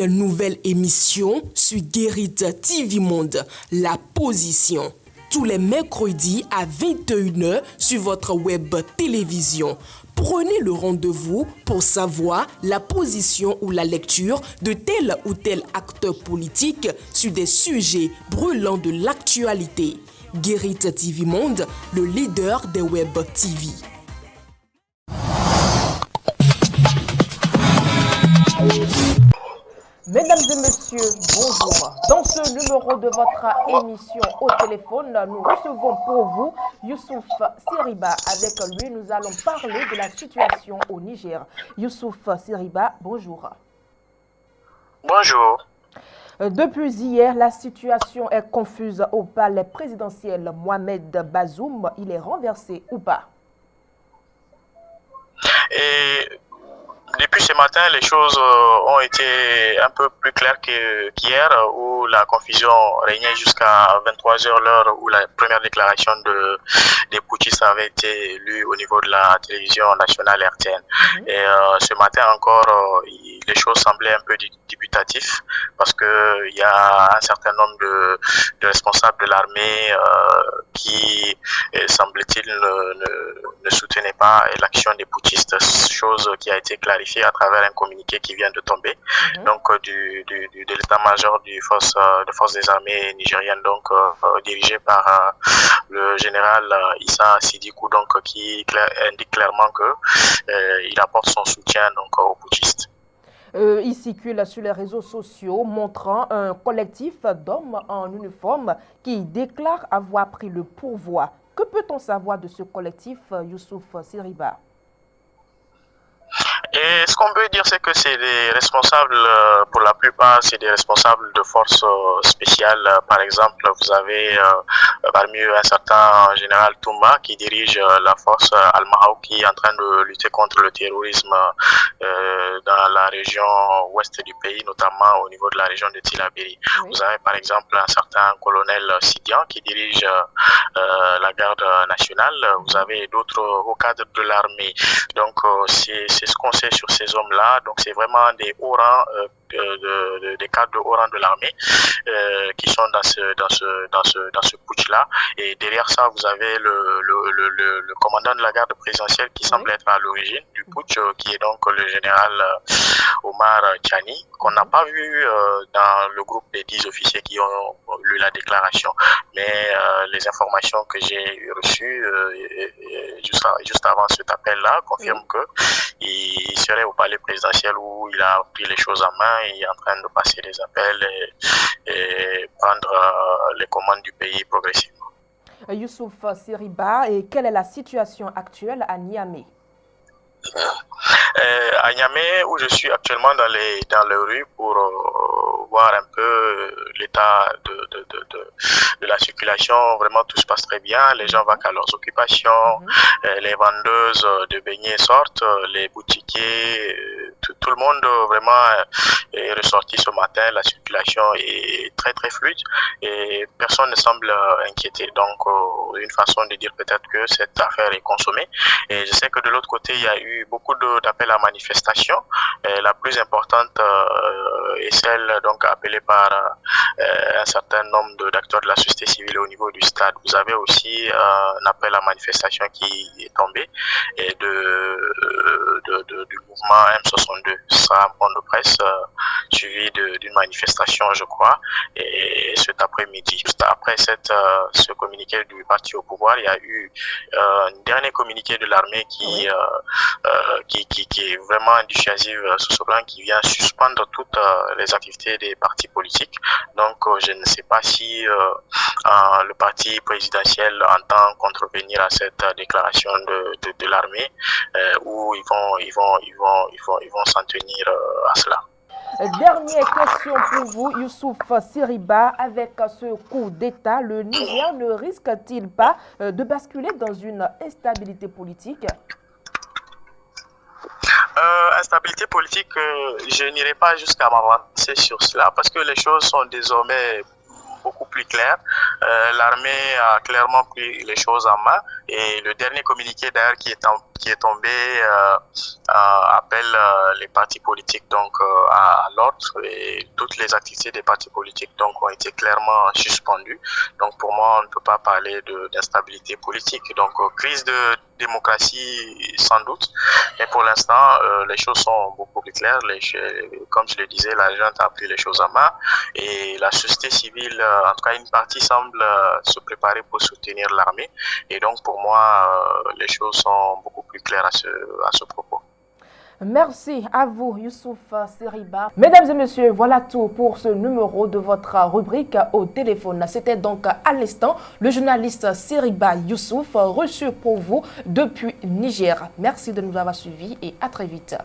une nouvelle émission sur Guérit TV Monde, La Position. Tous les mercredis à 21h sur votre web télévision. Prenez le rendez-vous pour savoir la position ou la lecture de tel ou tel acteur politique sur des sujets brûlants de l'actualité. Guérit TV Monde, le leader des web TV. Mesdames et messieurs, bonjour. Dans ce numéro de votre émission au téléphone, nous recevons pour vous Youssouf Siriba. Avec lui, nous allons parler de la situation au Niger. Youssouf Siriba, bonjour. Bonjour. Depuis hier, la situation est confuse au palais présidentiel. Mohamed Bazoum, il est renversé ou pas? Et depuis ce matin, les choses ont été un peu plus claires qu'hier, où la confusion régnait jusqu'à 23h, l'heure où la première déclaration des putschistes avait été lue au niveau de la télévision nationale RTN. Et ce matin encore, les choses semblaient un peu dubitatives, parce qu'il y a un certain nombre de responsables de l'armée qui, semble-t-il, ne soutenaient pas l'action des putschistes, chose qui a été clarifiée à travers un communiqué qui vient de tomber, donc de l'état-major des forces des armées nigériennes, donc dirigé par le général Issa Sidikou, donc qui indique clairement que il apporte son soutien donc aux putschistes. Il circule sur les réseaux sociaux montrant un collectif d'hommes en uniforme qui déclare avoir pris le pourvoi. Que peut-on savoir de ce collectif, Youssouf Siriba? Et ce qu'on peut dire, c'est que c'est des responsables, pour la plupart, c'est des responsables de forces spéciales. Par exemple, vous avez parmi eux un certain général Toumba qui dirige la force Al-Mahaou qui est en train de lutter contre le terrorisme dans la région ouest du pays, notamment au niveau de la région de Tillabéri. Oui. Vous avez par exemple un certain colonel Sidian qui dirige la garde nationale. Vous avez d'autres hauts cadres de l'armée. Donc c'est ce qu'on sait sur ces hommes-là. Donc c'est vraiment des hauts rangs, des cadres de haut rang de l'armée qui sont dans ce putsch-là. Et derrière ça, vous avez le commandant de la garde présidentielle qui semble être à l'origine du putsch, qui est donc le général Omar Tchani, qu'on n'a pas vu dans le groupe des 10 officiers qui ont lu la déclaration. Mais les informations que j'ai reçues juste avant cet appel-là confirment qu'il serait au palais présidentiel où il a pris les choses en main. Il est en train de passer des appels et prendre les commandes du pays progressivement. Youssouf Siriba, et quelle est la situation actuelle à Niamey? À Niamey, où je suis actuellement dans les rues pour voir un peu l'état de la circulation. Vraiment, tout se passe très bien. Les gens vont à leurs occupations. Les vendeuses de beignets sortent. Les boutiquiers, tout le monde vraiment est ressorti ce matin. La circulation est très, très fluide et personne ne semble inquiété. Donc, une façon de dire peut-être que cette affaire est consommée. Et je sais que de l'autre côté, il y a eu beaucoup d'appels à manifestation. La plus importante est celle donc appelée par un certain nombre d'acteurs de la société civile au niveau du stade. Vous avez aussi un appel à manifestation qui est tombé et du mouvement M62. Ce sera un point de presse suivi d'une manifestation, je crois, et cet après-midi. Juste après ce communiqué du parti au pouvoir, il y a eu un dernier communiqué de l'armée qui est vraiment dissuasive sur ce plan, qui vient suspendre toutes les activités des partis politiques. Donc je ne sais pas si le parti présidentiel entend contrevenir à cette déclaration de l'armée ou ils vont s'en tenir à cela. Dernière question pour vous, Youssouf Siriba. Avec ce coup d'État, le Niger ne risque-t-il pas de basculer dans une instabilité politique? Instabilité politique, je n'irai pas jusqu'à m'avancer sur cela parce que les choses sont désormais beaucoup plus clair. L'armée a clairement pris les choses en main et le dernier communiqué d'ailleurs qui est tombé appelle les partis politiques donc à l'ordre, et toutes les activités des partis politiques donc ont été clairement suspendues. Donc pour moi, on ne peut pas parler d'instabilité politique. Donc crise de démocratie sans doute, mais pour l'instant les choses sont beaucoup plus claires. Comme je le disais, la junte a pris les choses en main et la société civile, en tout cas une partie, semble se préparer pour soutenir l'armée, et donc pour moi les choses sont beaucoup plus claires à ce propos. Merci à vous, Youssouf Seriba. Mesdames et messieurs, voilà tout pour ce numéro de votre rubrique au téléphone. C'était donc à l'instant le journaliste Seriba Youssouf, reçu pour vous depuis Niger. Merci de nous avoir suivis et à très vite.